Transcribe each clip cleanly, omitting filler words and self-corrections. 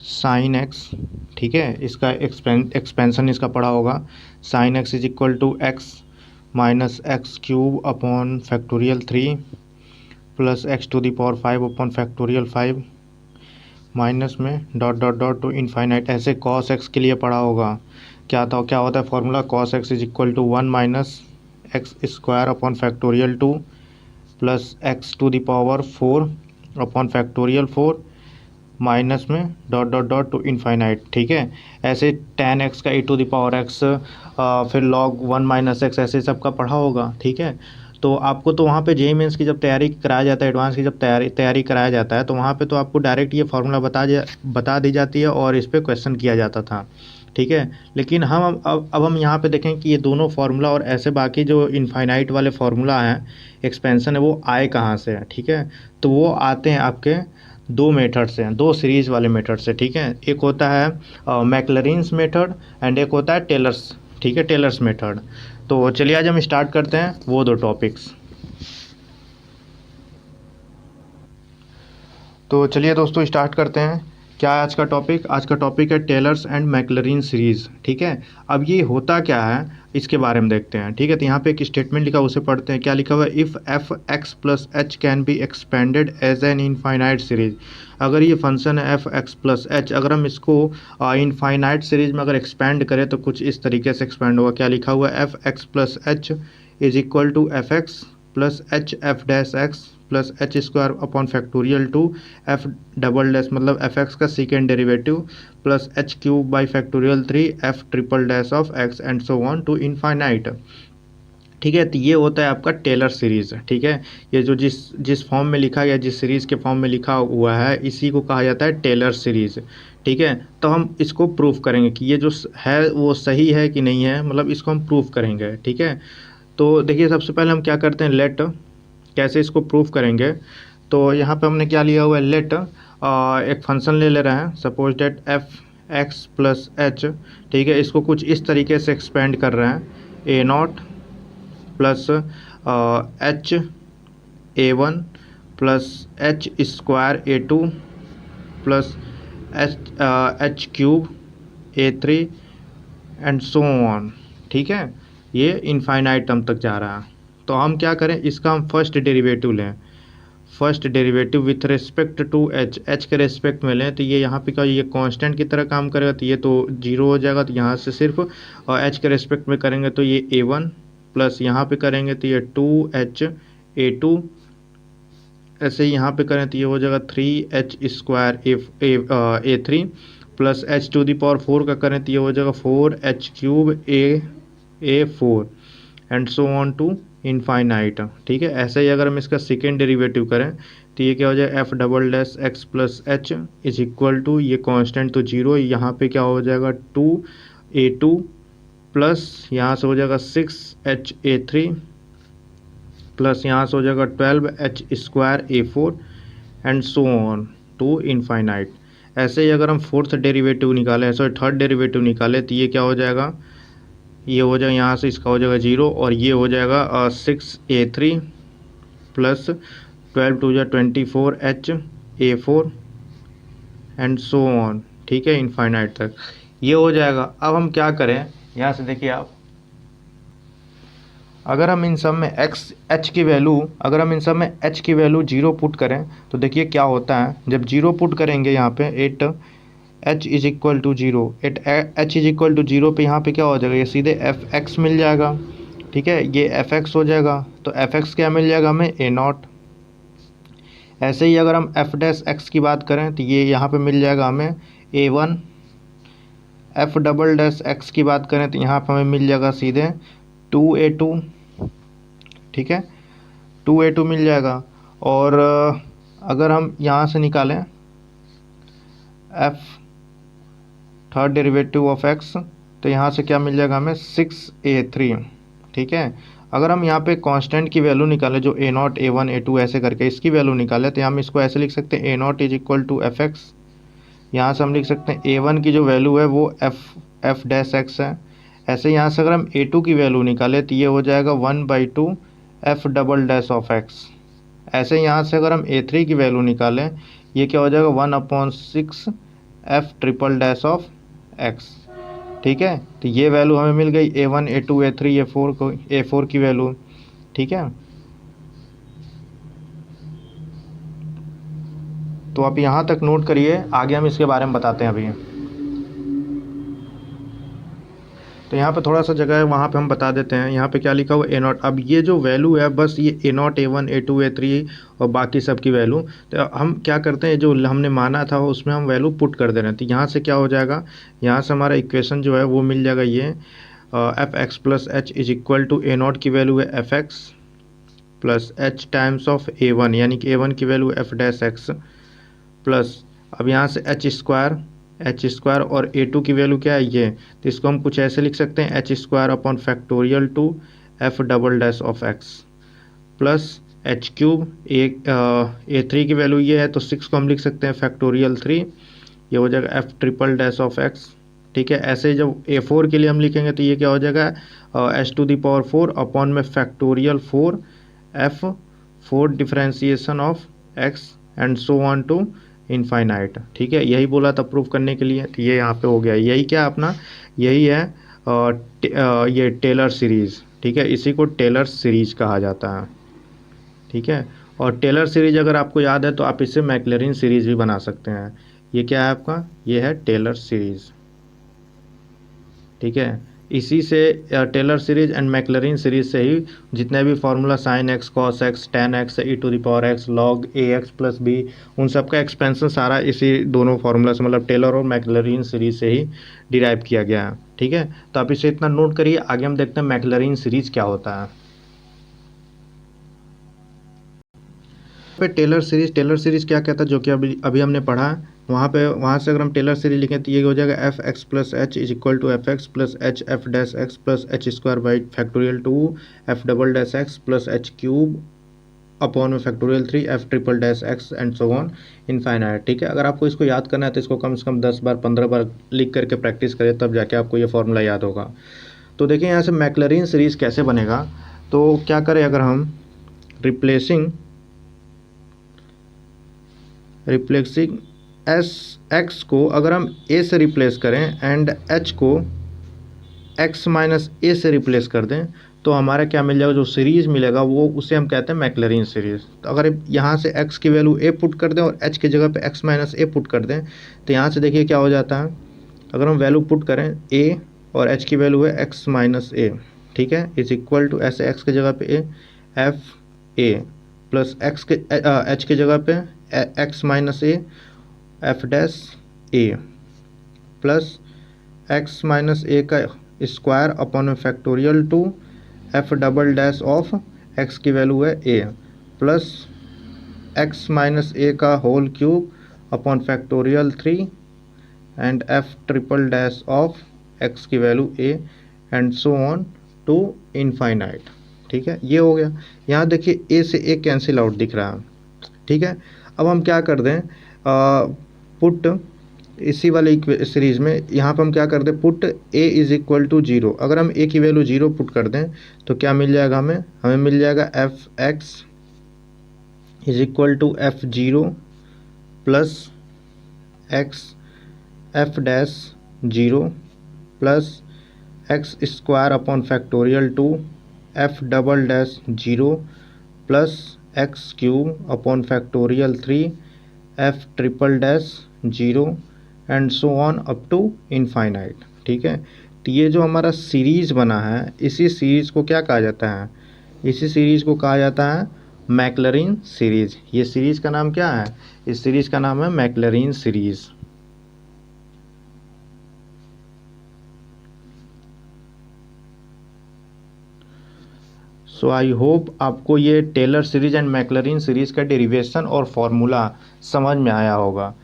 Sign x, ठीक है, इसका एक्सपेंशन इसका पड़ा होगा। Sine x is equal to x minus x cube upon factorial 3 plus x to the power 5 upon factorial 5 minus में dot dot dot to infinite. ऐसे cos x के लिए पड़ा होगा। क्या होता है formula? Cos x is equal to 1 minus x square upon factorial 2 plus x to the power 4 upon factorial 4 minus में dot dot dot to infinite, ठीक है। ऐसे tan x का e to the power x, फिर log 1 minus X, ऐसे सबका पढ़ा होगा, ठीक है। तो आपको तो वहाँ पे जेईई मेंस की जब तैयारी कराया जाता है, एडवांस की जब तैयारी कराया जाता है, तो वहाँ पे तो आपको डायरेक्ट ये फार्मूला बता दी जाती है और इस पर क्वेश्चन किया जाता था, ठीक है। लेकिन हम अब हम यहाँ पे देखें कि ये दोनों फार्मूला और ऐसे बाकी जो इनफाइनाइट वाले फार्मूला हैं, एक्सपेंशन है, वो आए कहाँ से हैं, ठीक है। तो वो आते हैं आपके दो मेथड से हैं, दो सीरीज़ वाले मेथड से, ठीक है। एक होता है मैक्लरिन्स मेथड एंड एक होता है टेलर्स, ठीक है, टेलर्स मेथड। तो चलिए आज हम स्टार्ट करते हैं वो दो टॉपिक्स। तो चलिए दोस्तों स्टार्ट करते हैं। क्या है आज का टॉपिक? आज का टॉपिक है टेलर्स एंड मैक्लरिन सीरीज़, ठीक है। अब ये होता क्या है इसके बारे में देखते हैं, ठीक है। तो यहाँ पे एक स्टेटमेंट लिखा, उसे पढ़ते हैं। क्या लिखा हुआ है? If F x plus H can be expanded as an infinite series. अगर ये फंक्शन है एफ एक्स प्लस एच, अगर हम इसको इनफाइनाइट सीरीज में अगर एक्सपेंड करें तो कुछ इस तरीके से एक्सपेंड होगा। क्या लिखा हुआ है? F x plus H is equal to F x plus H F dash x plus H square upon factorial two F double dash, मतलब एफ एक्स का second derivative, plus H cube by factorial 3 F triple dash of x and so on to infinite, ठीक है। तो ये होता है आपका Taylor series, ठीक है। ये जो जिस फॉर्म में लिखा गया, जिस सीरीज़ के फॉर्म में लिखा हुआ है, इसी को कहा जाता है टेलर सीरीज़, ठीक है। तो हम इसको प्रूफ करेंगे कि ये जो है वो सही है कि नहीं है, मतलब इसको हम प्रूफ करेंगे, ठीक है। तो देखिए सबसे पहले हम क्या करते हैं, लेट, कैसे इसको प्रूफ करेंगे। तो यहाँ पे हमने क्या लिया हुआ है, लेट, एक फंक्शन ले रहे हैं, suppose date F x plus H, ठीक है। इसको कुछ इस तरीके से एक्सपेंड कर रहे हैं, a naught plus h a one plus H square a two plus H cube a three and so on, ठीक है। ये इनफाइनाइट टर्म तक जा रहा है। तो हम क्या करें, इसका हम फर्स्ट डेरिवेटिव लें, first derivative with respect to H के रिस्पेक्ट में लें। तो ये यहाँ पे क्या, ये कांस्टेंट की तरह काम करेगा, तो ये तो जीरो हो जाएगा। तो यहाँ से सिर्फ एच के रिस्पेक्ट में करेंगे तो ये ए वन, प्लस यहाँ पे करेंगे तो ये टू एच ए टू, ऐसे ही यहाँ पे करें तो ये हो जाएगा 3h square A three, plus H to the power 4 का करें तो ये हो जाएगा 4h cube A four and so on to infinite, ठीक है। ऐसे ही अगर हम इसका सेकेंड डेरिवेटिव करें तो ये क्या हो जाएगा, F double dash x plus H is equal to, ये कांस्टेंट तो जीरो, यहाँ पे क्या हो जाएगा 2a2 प्लस यहाँ से हो जाएगा 6h a3 प्लस यहाँ से हो जाएगा 12h square A four and so on to infinite. ऐसे ही अगर हम फोर्थ डेरिवेटिव निकालें, सॉरी थर्ड डेरिवेटिव निकालें तो ये क्या हो जाएगा, ये हो जाएगा यहाँ से इसका हो जाएगा जीरो, और ये हो जाएगा 6a3 प्लस 12 टू जा 24h A four and so on, ठीक है, इनफाइनाइट तक ये हो जाएगा। अब हम क्या करें, यहाँ से देखिए आप, अगर हम इन सब में एच की वैल्यू, अगर हम इन सब में एच की वैल्यू जीरो पुट करें तो देखिए क्या होता है। जब जीरो पुट करेंगे यहाँ पे, at H is equal to zero, H is equal to zero पे यहाँ पे क्या हो जाएगा, ये सीधे एफ एक्स मिल जाएगा, ठीक है। ये एफ एक्स हो जाएगा, तो एफ एक्स क्या मिल जाएगा हमें, ए नॉट। ऐसे ही अगर हम एफ डैश एक्स की बात करें तो ये यहाँ पे मिल जाएगा हमें a one. F double dash x की बात करें तो यहाँ पे हमें मिल जाएगा सीधे 2a2, ठीक है, 2a2 मिल जाएगा। और अगर हम यहाँ से निकालें F third derivative of x तो यहाँ से क्या मिल जाएगा हमें 6a3, ठीक है। अगर हम यहाँ पे कांस्टेंट की वैल्यू निकालें, जो a naught a one a two ऐसे करके इसकी वैल्यू निकालें, तो हम इसको ऐसे लिख सकते हैं, a naught is equal to F x. यहाँ से हम लिख सकते हैं ए वन की जो वैल्यू है वो एफ डैश एक्स है। ऐसे यहाँ से अगर हम ए टू की वैल्यू निकालें तो ये हो जाएगा 1/2 F double dash of x. ऐसे यहाँ से अगर हम ए थ्री की वैल्यू निकालें, ये क्या हो जाएगा 1/6 F triple dash of x. ठीक है, तो ये वैल्यू हमें मिल गई A1 A2 A3 A4 को, A4 की वैल्यू। ठीक है, तो आप यहाँ तक नोट करिए, आगे हम इसके बारे में बताते हैं अभी। तो यहाँ पे थोड़ा सा जगह है, वहाँ पे हम बता देते हैं। यहाँ पे क्या लिखा हुआ A0। अब ये जो वैल्यू है बस ये A0 A1 A2 A3 और बाकी सब की वैल्यू, तो हम क्या करते हैं, जो हमने माना था उसमें हम वैल्यू पुट कर दे रहे हैं। तो यहाँ से क्या हो जाएगा, यहाँ से हमारा इक्वेशन जो है वो मिल जाएगा, ये F x plus H is equal to A0 की वैल्यू है F x plus H times of A1, यानी कि A1 की value F dash x plus, अब यहाँ से एच स्क्वायर और A2 की वैल्यू क्या है ये, तो इसको हम कुछ ऐसे लिख सकते हैं, H square upon factorial two F double dash of x plus H cube, A3 की वैल्यू ये है तो 6 को हम लिख सकते हैं फैक्टोरियल 3, ये हो जाएगा F triple dash of x. ठीक है, ऐसे जब A4 के लिए हम लिखेंगे तो ये क्या हो जाएगा, h to the power 4 upon में factorial 4 f 4 differentiation of x and so on to infinite. ठीक है, यही बोला था प्रूफ करने के लिए, तो ये यहाँ पे हो गया। यही क्या अपना, यही है ये टेलर सीरीज़। ठीक है, इसी को टेलर सीरीज कहा जाता है। ठीक है, और टेलर सीरीज अगर आपको याद है तो आप इससे मैक्लैरिन सीरीज भी बना सकते हैं। ये क्या है आपका, ये है टेलर सीरीज। ठीक है, इसी से Taylor series and Maclaurin series से ही जितने भी formula sine X cos X tan X E to the power X log A X plus B, उन सब का एक्सपेंशन सारा इसी दोनों फार्मूला से, मतलब टेलर और मैक्लैरिन सीरीज से ही डिराइव किया गया है। ठीक है, तो आप इसे इतना नोट करिए, आगे हम देखते हैं मैक्लैरिन सीरीज क्या होता है। पे टेलर सीरीज क्या कहता है, जो कि अभी हमने पढ़ा है, वहाँ से अगर हम टेलर सीरीज लिखें तो ये हो जाएगा f x plus H is equal to F x plus H F dash x plus H square by factorial 2 f double dash x plus H cube upon में factorial 3 F triple dash x and so on infinite. ठीक है, अगर आपको इसको याद करना है तो इसको कम से कम 10 बार 15 बार लिख करके प्रैक्टिस करें, तब जाके आपको ये फॉर्मूला याद होगा। तो देखिए यहाँ से मैक्लैरिन सीरीज कैसे बनेगा, तो क्या करें, अगर हम रिप्लेसिंग एस एक्स को अगर हम ए से रिप्लेस करें एंड एच को एक्स माइनस ए से रिप्लेस कर दें, तो हमारा क्या मिल जाएगा, जो सीरीज मिलेगा वो उसे हम कहते हैं मैक्लैरिन सीरीज। तो अगर यहाँ से एक्स की वैल्यू ए पुट कर दें और एच की जगह पे एक्स माइनस ए पुट कर दें, तो यहाँ से देखिए क्या हो जाता है, अगर हम वैल्यू पुट करें ए और एच की वैल्यू है एक्स माइनस ए, ठीक है, इज इक्वल टू ऐसे एक्स की जगह पे a f a plus x के एच की जगह पे x minus a f dash a plus x minus a का स्क्वायर अपॉन में factorial 2 f double dash of x की वैल्यू है a plus x minus a का whole cube upon factorial 3 and f triple dash of x की value a and so on to infinite. ठीक है, ये हो गया। यहाँ देखिए ए से ए कैंसिल आउट दिख रहा है। ठीक है, अब हम क्या कर दें, पुट इसी वाले सीरीज में यहाँ पर हम क्या कर दें, put a is equal to 0। अगर हम ए की वैल्यू 0 पुट कर दें तो क्या मिल जाएगा, हमें मिल जाएगा f x is equal to f 0 plus x f dash 0 plus x square upon factorial 2 f double dash 0 plus x cube upon factorial 3 F triple dash 0 and so on up to infinite. ठीक है, तो ये जो हमारा series बना है, इसी series को क्या कहा जाता है, इसी सीरीज को कहा जाता है मैक्लैरिन सीरीज। ये सीरीज का नाम क्या है, इस सीरीज का नाम है मैक्लैरिन सीरीज। सो आई होप आपको ये Taylor series and Maclaurin series का डेरिवेशन और फॉर्मूला समझ में आया होगा।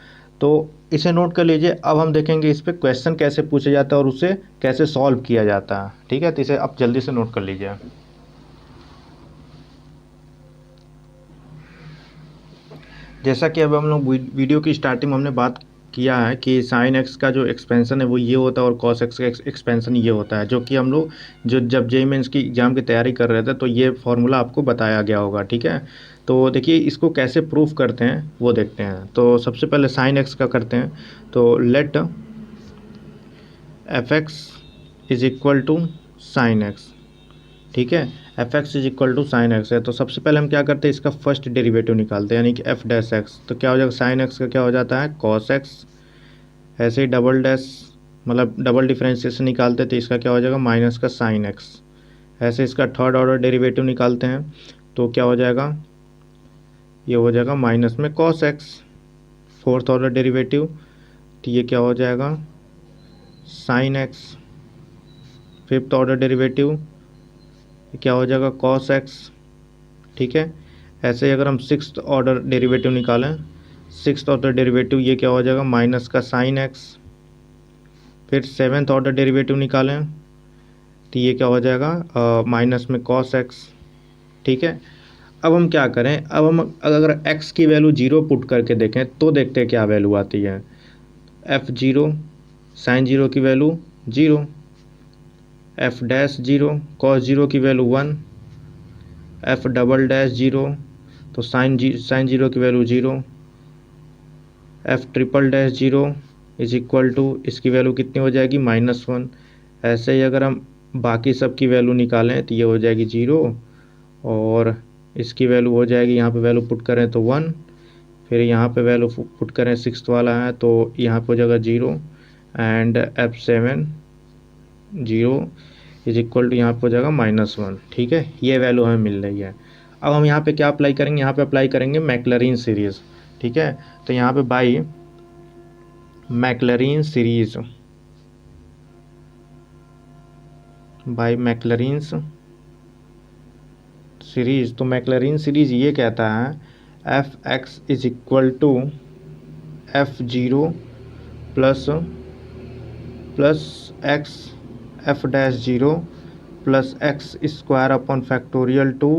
तो इसे नोट कर लीजिए। अब हम देखेंगे इस पे क्वेश्चन कैसे पूछा जाता है और उसे कैसे सॉल्व किया जाता है। ठीक है, तो इसे अब जल्दी से नोट कर लीजिए। जैसा कि अब हम लोग वीडियो की स्टार्टिंग में हमने बात किया है कि साइन एक्स का जो एक्सपेंशन है वो ये होता है और कॉस एक्स का एक्सपेंशन ये होता है, जो कि हम लोग जब जेईई मेंस की एग्ज़ाम की तैयारी कर रहे थे तो ये फार्मूला आपको बताया गया होगा। ठीक है, तो देखिए इसको कैसे प्रूफ करते हैं वो देखते हैं। तो सबसे पहले साइन एक्स का करते हैं। तो let f x is equal to sine x, ठीक है। F x is equal to sine x है, तो सबसे पहले हम क्या करते हैं, इसका फर्स्ट डेरिवेटिव निकालते हैं, यानी कि एफ डैश एक्स। तो क्या हो जाएगा, साइन एक्स का क्या हो जाता है, कॉस एक्स। ऐसे ही डबल डैश मतलब डबल डिफ्रेंशिएशन निकालते हैं तो इसका क्या हो जाएगा, माइनस का साइन एक्स। ऐसे इसका थर्ड ऑर्डर डेरिवेटिव निकालते हैं तो क्या हो जाएगा, ये हो जाएगा माइनस में cos x. Fourth order derivative तो ये क्या हो जाएगा, sine x. Fifth order derivative क्या हो जाएगा, कॉस एक्स, ठीक है। ऐसे ही अगर हम सिक्स्थ ऑर्डर डेरिवेटिव निकालें, सिक्स्थ ऑर्डर डेरिवेटिव ये क्या हो जाएगा, माइनस का साइन एक्स। फिर सेवेंथ ऑर्डर डेरिवेटिव निकालें तो ये क्या हो जाएगा, माइनस में कॉस एक्स, ठीक है। अब हम क्या करें, अब हम अगर x की वैल्यू 0 पुट करके देखें तो देखते हैं क्या वैल्यू आती है। f 0, साइन 0 की वैल्यू 0, f डैश 0, कॉस 0 की वैल्यू 1, f डबल डैश 0 तो साइन 0 की value 0, f triple dash 0 is equal to इसकी वैल्यू कितनी हो जाएगी, -1। ऐसे ही अगर हम बाकी सब की वैल्यू निकालें तो ये हो जाएगी 0 और इसकी वैल्यू हो जाएगी, यहाँ पे वैल्यू पुट करें तो 1, फिर यहाँ पे वैल्यू पुट करें सिक्स्थ वाला है तो यहाँ पे हो जाएगा 0 and f7 0 is equal to यहाँ पे हो जाएगा -1, ठीक है। ये वैल्यू हमें मिल रही है। अब हम यहाँ पे क्या अप्लाई करेंगे, यहाँ पे अप्लाई करेंगे मैक्लरीन सीरीज़, ठीक है। तो यहाँ पे by Maclaurin series, by Maclaurin series, तो मैक्लरीन सीरीज़ ये कहता है F x is equal to f0 plus x f dash 0 plus x square upon factorial 2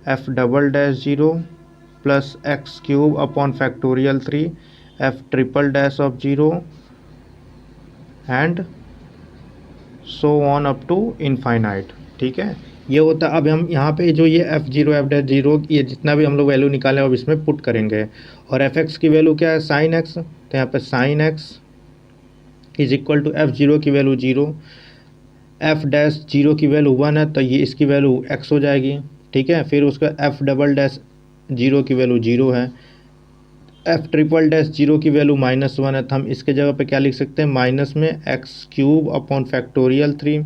f double dash 0 plus x cube upon factorial 3 F triple dash of 0 and so on up to infinite, ठीक है। ये होता है। अब हम यहाँ पे जो ये f0 एफ डैश 0 ये जितना भी हम लोग वैल्यू निकालें अब इसमें पुट करेंगे, और एफ एक्स की वैल्यू क्या है, साइन एक्स। तो यहाँ पे sine x is equal to f0 की वैल्यू 0, एफ डैश 0 की वैल्यू 1 है तो ये इसकी वैल्यू x हो जाएगी, ठीक है। फिर उसका एफ डबल डैश 0 की वैल्यू 0 है, एफ ट्रिपल डैश 0 की वैल्यू -1 है तो हम इसके जगह पे क्या लिख सकते हैं, माइनस में एक्स क्यूब अपॉन फैक्टोरियल 3।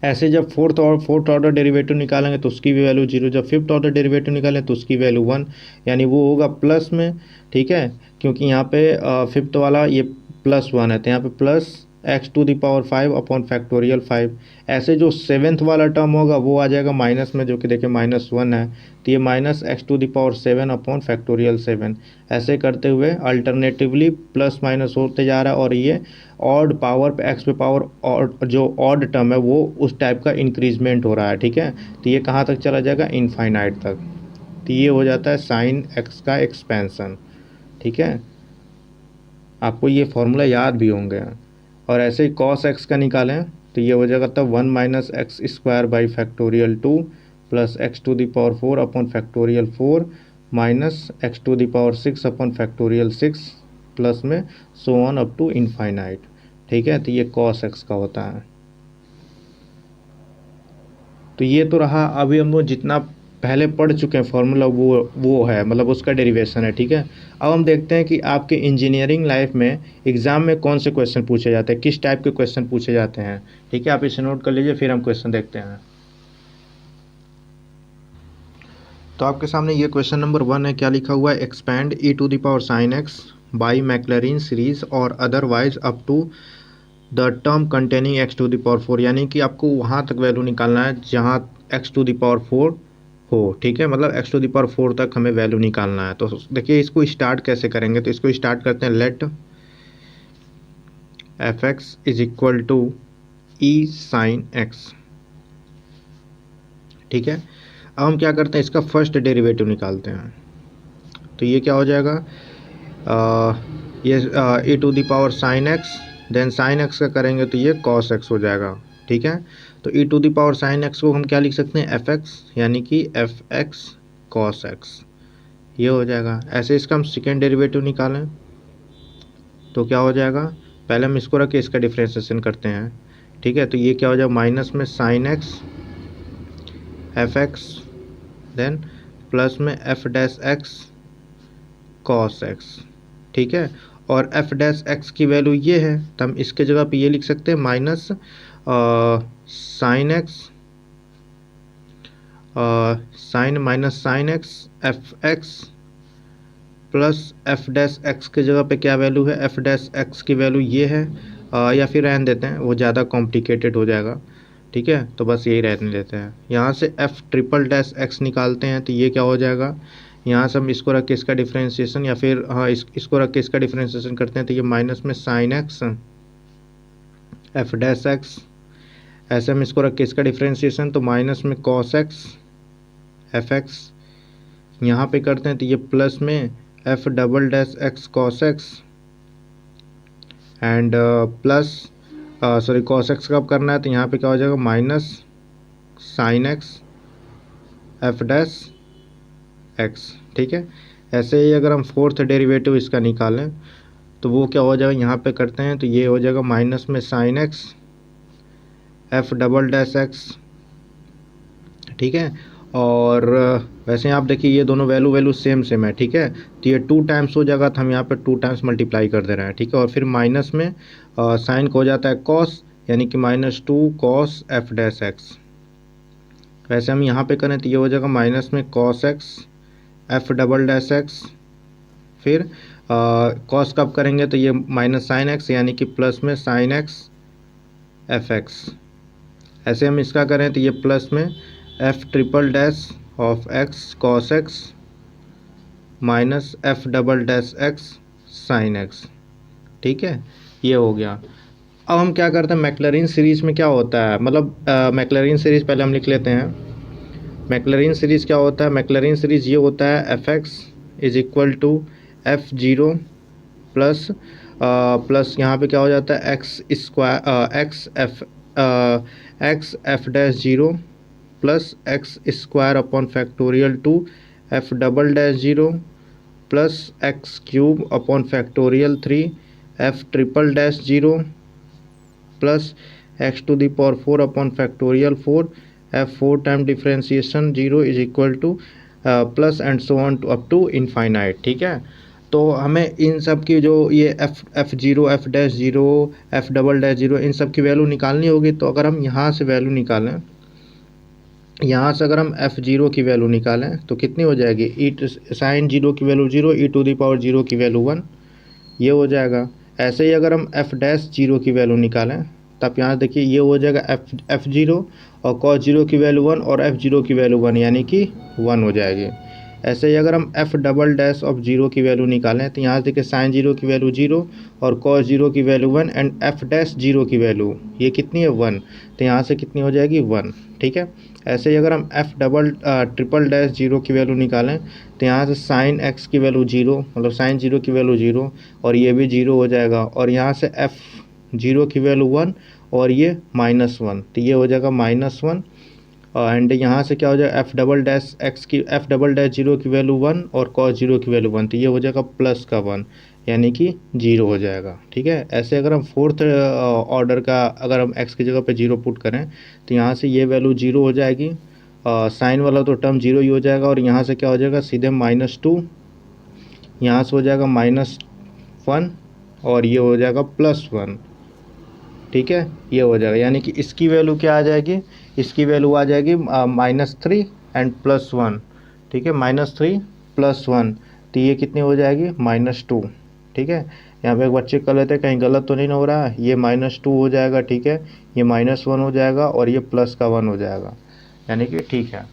ऐसे जब फोर्थ ऑर्डर डेरिवेटिव निकालेंगे तो उसकी भी वैल्यू 0, जब फिफ्थ ऑर्डर डेरिवेटिव निकालें तो उसकी वैल्यू 1, यानी वो होगा प्लस में, ठीक है। क्योंकि यहाँ पे फिफ्थ वाला ये +1 है तो यहाँ पे प्लस x⁵ अपॉन फैक्टोरियल 5। ऐसे जो सेवेंथ वाला टर्म होगा वो आ जाएगा माइनस में, जो कि देखिए -1 है तो ये -x⁷ अपॉन फैक्टोरियल 7। ऐसे करते हुए अल्टरनेटिवली प्लस माइनस होते जा रहा है और ये ऑड पावर पे एक्स पे पावर और जो ऑड टर्म है वो उस टाइप का इंक्रीजमेंट हो रहा है, ठीक है। तो ये कहाँ तक चला जाएगा, इनफाइनाइट तक। तो ये हो जाता है साइन एक्स का एक्सपेंसन, ठीक है। आपको ये फॉर्मूला याद भी होंगे। और ऐसे ही कॉस एक्स का निकालें तो ये हो जाएगा तब 1 - x square by factorial 2 plus x⁴ upon factorial 4 minus x⁶ upon factorial 6 plus में so on up to infinite, ठीक है। तो ये कॉस एक्स का होता है। तो ये तो रहा, अभी हम लोग जितना पहले पढ़ चुके हैं फार्मूला वो है, मतलब उसका डेरिवेशन है, ठीक है। अब हम देखते हैं कि आपके इंजीनियरिंग लाइफ में एग्ज़ाम में कौन से क्वेश्चन पूछे जाते हैं, किस टाइप के क्वेश्चन पूछे जाते हैं, ठीक है। आप इसे नोट कर लीजिए, फिर हम क्वेश्चन देखते हैं। तो आपके सामने ये क्वेश्चन नंबर 1 है, क्या लिखा हुआ है, expand e⁻sin x by Maclaurin series और otherwise up to the term containing x⁴, यानी कि आपको वहाँ तक वैल्यू निकालना है जहाँ x⁴ हो, ठीक है। मतलब x⁴ तक हमें वैल्यू निकालना है। तो देखिए इसको स्टार्ट कैसे करेंगे, तो इसको स्टार्ट करते हैं, let f x is equal to e sine x, ठीक है। अब हम क्या करते हैं, इसका फर्स्ट डेरिवेटिव निकालते हैं। तो ये क्या हो जाएगा, ये e⁻sin x, then sin x का करेंगे तो ये cos x हो जाएगा, ठीक है। तो e⁻sin x को हम क्या लिख सकते हैं, एफ एक्स, यानी कि एफ एक्स कॉस एक्स, ये हो जाएगा। ऐसे इसका हम सेकेंड डेरिवेटिव निकालें तो क्या हो जाएगा, पहले हम इसको रख के इसका डिफ्रेंशिएशन करते हैं, ठीक है। तो ये क्या हो जाएगा, माइनस में sine x f x, then plus में f dash x cos x, ठीक है। और एफ डैश एक्स की वैल्यू ये है, तो हम इसके जगह पे ये लिख सकते हैं minus sine x sign x f x plus F dash x की जगह पे क्या वैल्यू है, एफ डैश एक्स की वैल्यू ये है, या फिर रहने देते हैं, वो ज़्यादा कॉम्प्लिकेटेड हो जाएगा, ठीक है। तो बस यही रहने देते हैं। यहाँ से एफ ट्रिपल डैश एक्स निकालते हैं तो ये क्या हो जाएगा, यहाँ से हम इसको रख के इसका डिफ्रेंशिएशन, या फिर हाँ इसको रख के इसका डिफ्रेंशिएशन करते हैं तो ये माइनस में sine x f dash x, ऐसे हम इसको रख के इसका डिफ्रेंशिएशन तो माइनस में कॉस एक्स एफ एक्स, यहाँ पे करते हैं तो ये प्लस में F double dash x cos x and plus sorry cos x कब करना है तो यहाँ पे क्या हो जाएगा minus sign x f dash x, ठीक है। ऐसे ही अगर हम फोर्थ डेरिवेटिव इसका निकालें तो वो क्या हो जाएगा, यहाँ पे करते हैं तो ये हो जाएगा माइनस में sine x f double dash x, ठीक है। और वैसे आप देखिए ये दोनों वैल्यू सेम है, ठीक है। तो ये 2 टाइम्स हो जाएगा तो हम यहाँ पे 2 टाइम्स मल्टीप्लाई कर दे रहे हैं, ठीक है। और फिर माइनस में साइन को हो जाता है कॉस, यानी कि -2 कॉस एफ डैश एक्स। वैसे हम यहाँ पे करें तो ये हो जाएगा माइनस में cos x f double dash x, फिर कॉस कब करेंगे तो ये माइनस साइन एक्स, यानी कि प्लस में साइन एक्स एफ एक्स। ऐसे हम इसका करें तो ये प्लस में F triple dash of x cos x minus F double dash x sign x, ठीक है। ये हो गया। अब हम क्या करते हैं, मैक्लॉरिन सीरीज़ में क्या होता है, मतलब मैक्लॉरिन सीरीज़ पहले हम लिख लेते हैं। मैक्लॉरिन सीरीज़ क्या होता है, मैक्लॉरिन सीरीज़ ये होता है F x is equal to f zero plus plus यहाँ पे क्या हो जाता है x square x f dash zero plus x square upon factorial two F double dash zero plus x cube upon factorial 3 F triple dash zero plus x to the power 4 upon factorial 4 f 4 time differentiation 0 is equal to plus and so on to up to infinite, ठीक है। तो हमें इन सब की जो ये f zero f dash zero f double dash zero इन सब की वैल्यू निकालनी होगी। तो अगर हम यहाँ से वैल्यू निकालें, यहाँ से अगर हम एफ जीरो की वैल्यू निकालें तो कितनी हो जाएगी, ई साइन जीरो की value 0, e to the power 0 की वैल्यू 1, ये हो जाएगा। ऐसे ही अगर हम एफ डैश जीरो की वैल्यू निकालें तब यहाँ देखिए ये हो जाएगा एफ जीरो और कॉस जीरो की वैल्यू 1 और एफ जीरो की वैल्यू 1, यानी कि 1 हो जाएगी। ऐसे ही अगर हम F double dash of zero की वैल्यू निकालें तो यहाँ देखिए साइन जीरो की वैल्यू 0 और कॉस जीरो की value 1 and F dash zero की वैल्यू ये कितनी है 1, तो यहाँ से कितनी हो जाएगी 1, ठीक है। ऐसे ही अगर हम F double triple dash zero की वैल्यू निकालें तो यहाँ से साइन एक्स की वैल्यू 0, मतलब साइन जीरो की वैल्यू 0 और ये भी 0 हो जाएगा। और यहाँ से एफ जीरो की वैल्यू 1 और ये -1, तो ये हो जाएगा -1। एंड यहाँ से क्या हो जाएगा एफ डबल डैश एक्स की एफ डबल डैश जीरो की वैल्यू 1 और कॉस जीरो की वैल्यू 1, तो ये हो जाएगा प्लस का 1, यानी कि 0 हो जाएगा, ठीक है। ऐसे अगर हम फोर्थ ऑर्डर का अगर हम एक्स की जगह पे 0 पुट करें तो यहाँ से ये वैल्यू 0 हो जाएगी, साइन वाला तो टर्म 0 ही हो जाएगा। और यहाँ से क्या हो जाएगा सीधे -2, यहाँ से हो जाएगा -1 और ये हो जाएगा +1, ठीक है। ये हो जाएगा, यानी कि इसकी वैल्यू क्या आ जाएगी, इसकी वैल्यू आ जाएगी -3 एंड +1, ठीक है। -3 +1 तो ये कितनी हो जाएगी -2, ठीक है। यहाँ पे एक बच्चे कर लेते हैं कहीं गलत तो नहीं हो रहा है, ये -2 हो जाएगा, ठीक है। ये -1 हो जाएगा और ये प्लस का 1 हो जाएगा, यानी कि ठीक है।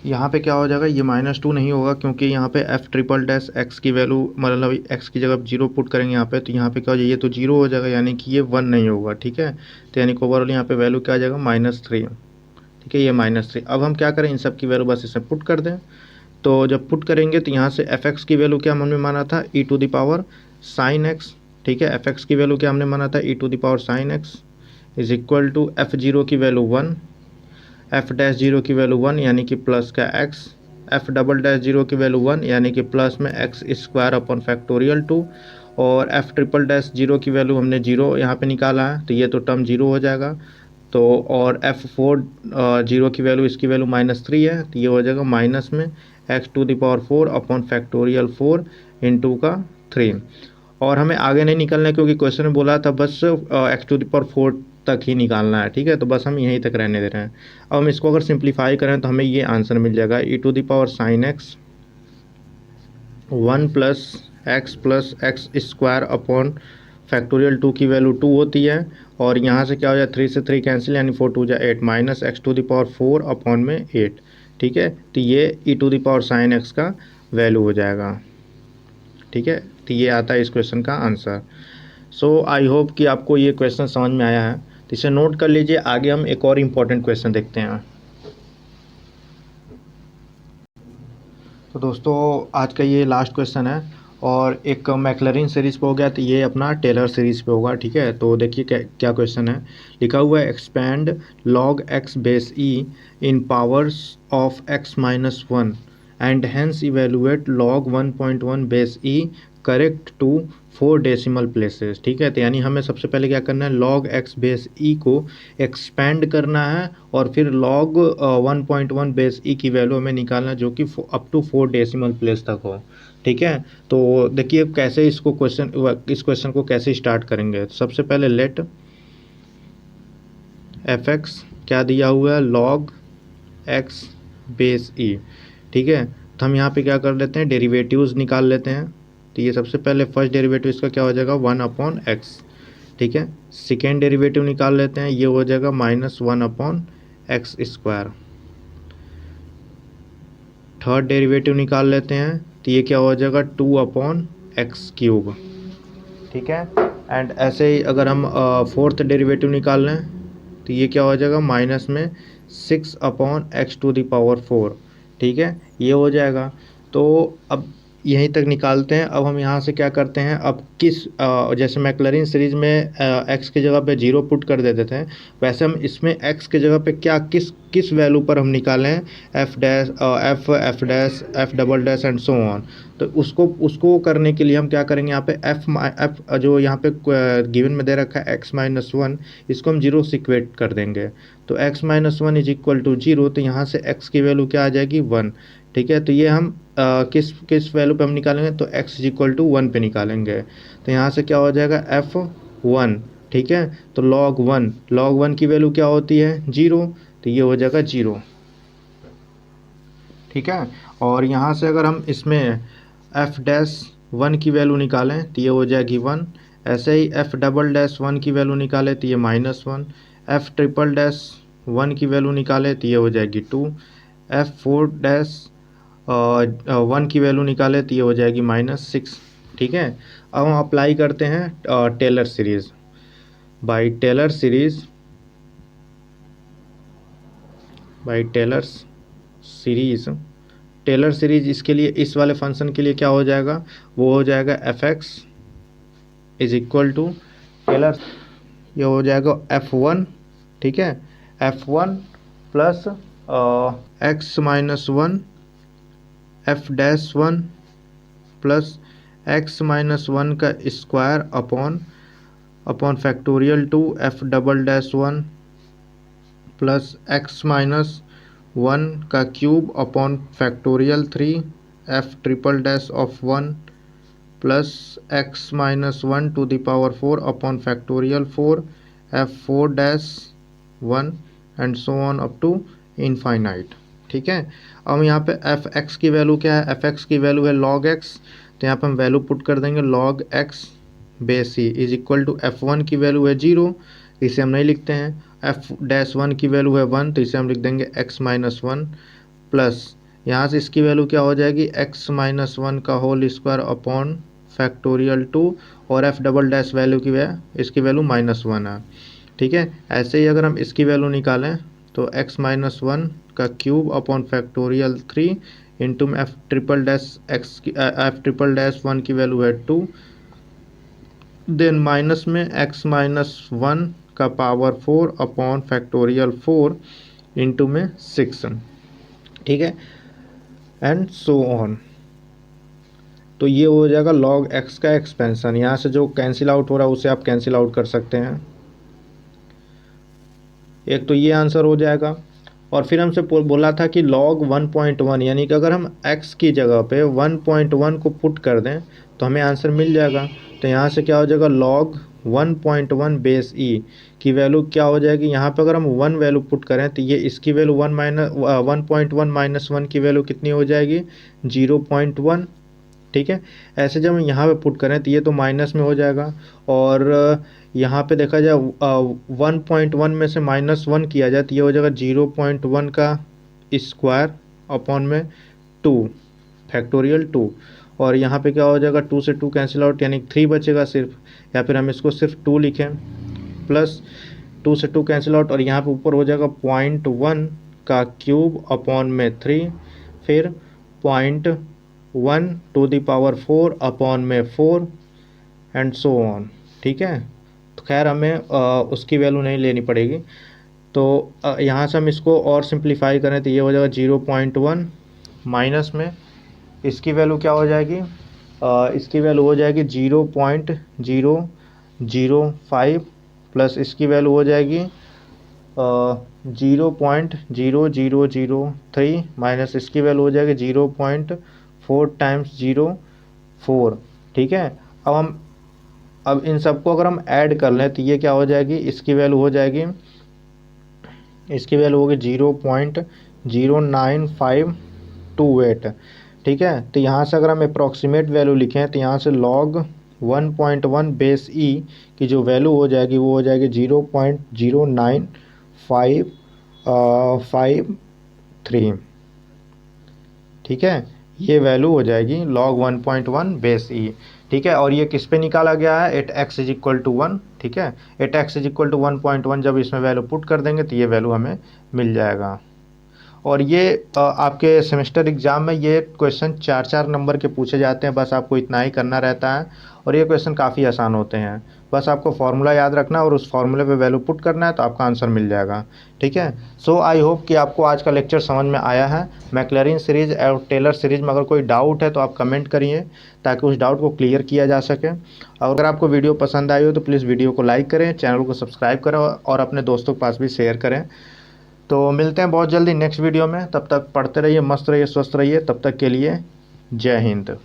यहाँ पे क्या हो जाएगा, ये -2 नहीं होगा क्योंकि यहाँ पे एफ ट्रिपल डैश एक्स की वैल्यू मतलब एक्स की जगह 0 पुट करेंगे यहाँ पे, तो यहाँ पे क्या हो जाएगा, ये तो 0 हो जाएगा, यानी कि ये 1 नहीं होगा, ठीक है। तो यानी कि ओवरऑल यहाँ पे वैल्यू क्या आ जाएगा -3, ठीक है। ये -3। अब हम क्या करें, इन सब की वैल्यू बस इसमें पुट कर दें। तो जब पुट करेंगे तो यहाँ से एफ एक्स की वैल्यू क्या हमने माना था, e to the power sine x, ठीक है। एफ एक्स की वैल्यू क्या हमने माना था, e to the power sine x is equal to f zero की वैल्यू 1 एफ डैश जीरो की वैल्यू 1 यानी कि प्लस का x, f double dash zero की वैल्यू 1 यानी कि प्लस में एक्स स्क्वायर अपॉन फैक्टोरियल 2, और एफ ट्रिपल डैश जीरो की वैल्यू हमने जीरो यहाँ पे निकाला है तो ये तो टर्म जीरो हो जाएगा। तो और एफ फोर जीरो की वैल्यू, इसकी वैल्यू -3 है तो ये हो जाएगा माइनस में x to the power 4 upon factorial 4 into का 3। और हमें आगे नहीं निकलना है क्योंकि क्वेश्चन में बोला था बस एक्स टू द पावर 4 तक ही निकालना है, ठीक है, तो बस हम यहीं तक रहने दे रहे हैं। अब हम इसको अगर सिंप्लीफाई करें तो हमें ये आंसर मिल जाएगा e to the power sine x 1 plus x square upon factorial 2 की वैल्यू 2 होती है, और यहाँ से क्या हो जाए 3 से 3 कैंसिल यानी 4 2 जा 8 minus x to the power 4 upon में 8, ठीक है, तो ये e to the power sine x का वैल्यू हो जाएगा, ठीक है, तो ये आता है इस क्वेश्चन का आंसर। सो आई होप कि आपको ये क्वेश्चन समझ में आया है, तो इसे नोट कर लीजिए। आगे हम एक और इम्पॉर्टेंट क्वेश्चन देखते हैं। तो दोस्तों आज का ये लास्ट क्वेश्चन है, और एक मैक्लरिन सीरीज़ पे हो गया तो ये अपना टेलर सीरीज़ पे होगा, ठीक है। तो देखिए क्या क्वेश्चन है, लिखा हुआ है expand log x base e in powers of x minus 1 and hence evaluate log 1.1 base e correct to 4 decimal places, ठीक है। तो यानी हमें सबसे पहले क्या करना है, लॉग एक्स बेस ई को एक्सपैंड करना है और फिर लॉग 1.1 बेस ई की वैल्यू हमें निकालना है जो कि अप टू 4 डेसिमल प्लेस तक हो, ठीक है। तो देखिए कैसे इस क्वेश्चन को कैसे स्टार्ट करेंगे। तो सबसे पहले लेट एफ एक्स क्या दिया हुआ है, लॉग एक्स बेस ई, ठीक है। तो हम यहाँ पे क्या कर लेते हैं, डेरिवेटिव्स निकाल लेते हैं। तो ये सबसे पहले फर्स्ट डेरिवेटिव इसका क्या हो जाएगा 1 अपॉन एक्स, ठीक है। सेकेंड डेरिवेटिव निकाल लेते हैं, ये हो जाएगा -1 upon x square. Third derivative निकाल लेते हैं तो ये क्या हो जाएगा 2 अपॉन एक्स क्यूब, ठीक है। एंड ऐसे ही अगर हम फोर्थ डेरिवेटिव निकाल लें तो ये क्या हो जाएगा माइनस में 6 upon x to the power 4, ठीक है, ये हो जाएगा। तो अब यहीं तक निकालते हैं। अब हम यहाँ से क्या करते हैं, अब जैसे मैक्लरिन सीरीज़ में एक्स की जगह पे 0 पुट कर देते थे, वैसे हम इसमें एक्स की जगह पे किस वैल्यू पर हम निकालें F dash F double dash and so on. तो उसको करने के लिए हम क्या करेंगे, यहाँ पे एफ जो यहाँ पे गिवन में दे रखा है x-1, इसको हम 0 से इक्वेट कर देंगे। तो x-1 इज इक्वल टू 0, तो यहाँ से x की वैल्यू क्या आ जाएगी 1, ठीक है। तो ये हम किस वैल्यू पे हम निकालेंगे, तो x इज इक्वल टू 1 पे निकालेंगे। तो यहाँ से क्या हो जाएगा f1, ठीक है। तो log 1 की वैल्यू क्या होती है 0, तो ये हो जाएगा 0, ठीक है। और यहाँ से अगर हम इसमें f-1 की वैल्यू निकालें तो ये हो जाएगी 1। ऐसे ही f-1 की वैल्यू निकालें तो ये -1, f-1 की वैल्यू निकालें तो ये हो जाएगी 2, f-1 की वैल्यू निकालें तो ये हो जाएगी -6, ठीक है। अब हम अप्लाई करते हैं Taylor series. By Taylor series इसके लिए, इस वाले फंक्शन के लिए क्या हो जाएगा, वो हो जाएगा f x is equal to Taylor, ये हो जाएगा f1, ठीक है, f1 plus x-1 f-1 plus x-1 का square upon factorial 2 f-1 plus x-1 का cube upon factorial 3 f-1 plus x-1 to the power 4 upon factorial 4 f4-1 and so on up to infinite, ठीक है। अब यहाँ पे F x की value क्या है, एफ एक्स की वैल्यू है log x, तो यहाँ पे हम वैल्यू पुट कर देंगे log x base e is equal to f1 की वैल्यू है 0, इसे हम नहीं लिखते हैं, f-1 की वैल्यू है 1, तो इसे हम लिख देंगे x-1 प्लस यहाँ से इसकी वैल्यू क्या हो जाएगी x-1 का होल स्क्वायर अपॉन फैक्टोरियल 2, और f-डबल वैल्यू की इसकी वैल्यू -1 है, ठीक है। ऐसे ही अगर हम इसकी वैल्यू निकालें तो x-1 का cube upon factorial 3 into f-1 की वैल्यू है 2, देन माइनस में x-1 का पावर 4 अपॉन फैक्टोरियल 4 इंटू में 6, ठीक है, एंड सो ऑन। तो ये हो जाएगा log x का एक्सपेंशन। यहाँ से जो कैंसिल आउट हो रहा है उसे आप कैंसिल आउट कर सकते हैं। एक तो ये आंसर हो जाएगा। और फिर हमसे बोला था कि log 1.1, यानी कि अगर हम x की जगह पे 1.1 को पुट कर दें तो हमें आंसर मिल जाएगा। तो यहाँ से क्या हो जाएगा, log 1.1 बेस ई की वैल्यू क्या हो जाएगी, यहाँ पे अगर हम 1 वैल्यू पुट करें तो ये इसकी वैल्यू 1.1 माइनस 1 की वैल्यू कितनी हो जाएगी, 0.1, ठीक है। ऐसे जब हम यहाँ पे पुट करें तो ये तो माइनस में हो जाएगा, और यहाँ पे देखा जाए 1.1 में से -1 किया जाए तो ये हो जाएगा 0.1 का स्क्वायर अपॉन में 2 फैक्टोरियल 2। और यहाँ पे क्या हो जाएगा, 2 से 2 कैंसिल आउट, यानी 3 बचेगा सिर्फ, या फिर हम इसको सिर्फ 2 लिखें, प्लस 2 से 2 कैंसिल आउट, और यहाँ पे ऊपर हो जाएगा 0.1 का क्यूब अपॉन में 3, फिर 0.1 टू द पावर 4 अपॉन में 4 एंड सो ऑन, ठीक है। तो खैर हमें उसकी वैल्यू नहीं लेनी पड़ेगी। तो यहाँ से हम इसको और सिंप्लीफाई करें तो ये हो जाएगा 0.1 माइनस में इसकी वैल्यू क्या हो जाएगी, इसकी वैल्यू हो जाएगी 0.005, प्लस इसकी वैल्यू हो जाएगी 0.0003, माइनस इसकी वैल्यू हो जाएगी 0.4 टाइम्स 0.4, ठीक है। अब इन सबको अगर हम ऐड कर लें तो ये क्या हो जाएगी, इसकी वैल्यू हो जाएगी, इसकी वैल्यू होगी 0.09528, ठीक है। तो यहाँ से अगर हम अप्रॉक्सीमेट वैल्यू लिखें तो यहाँ से log 1.1 बेस ई की जो वैल्यू हो जाएगी वो हो जाएगी 0.09553, ठीक है। ये वैल्यू हो जाएगी log 1.1 बेस ई, ठीक है। और ये किस पे निकाला गया है, at x is equal to 1, ठीक है। At x is equal to 1.1 जब इसमें वैल्यू पुट कर देंगे तो ये वैल्यू हमें मिल जाएगा। और ये आपके सेमेस्टर एग्ज़ाम में ये क्वेश्चन 4-4 नंबर के पूछे जाते हैं, बस आपको इतना ही करना रहता है। और ये क्वेश्चन काफ़ी आसान होते हैं, बस आपको फार्मूला याद रखना है और उस फार्मूले पे वैल्यू पुट करना है तो आपका आंसर मिल जाएगा, ठीक है। सो आई होप कि आपको आज का लेक्चर समझ में आया है। मैक्लैरिन सीरीज़ और टेलर सीरीज़ में अगर कोई डाउट है तो आप कमेंट करिए ताकि उस डाउट को क्लियर किया जा सके। और अगर आपको वीडियो पसंद आई हो तो प्लीज़ वीडियो को लाइक करें, चैनल को सब्सक्राइब करें और अपने दोस्तों के पास भी शेयर करें। तो मिलते हैं बहुत जल्दी नेक्स्ट वीडियो में, तब तक पढ़ते रहिए, मस्त रहिए, स्वस्थ रहिए, तब तक के लिए जय हिंद।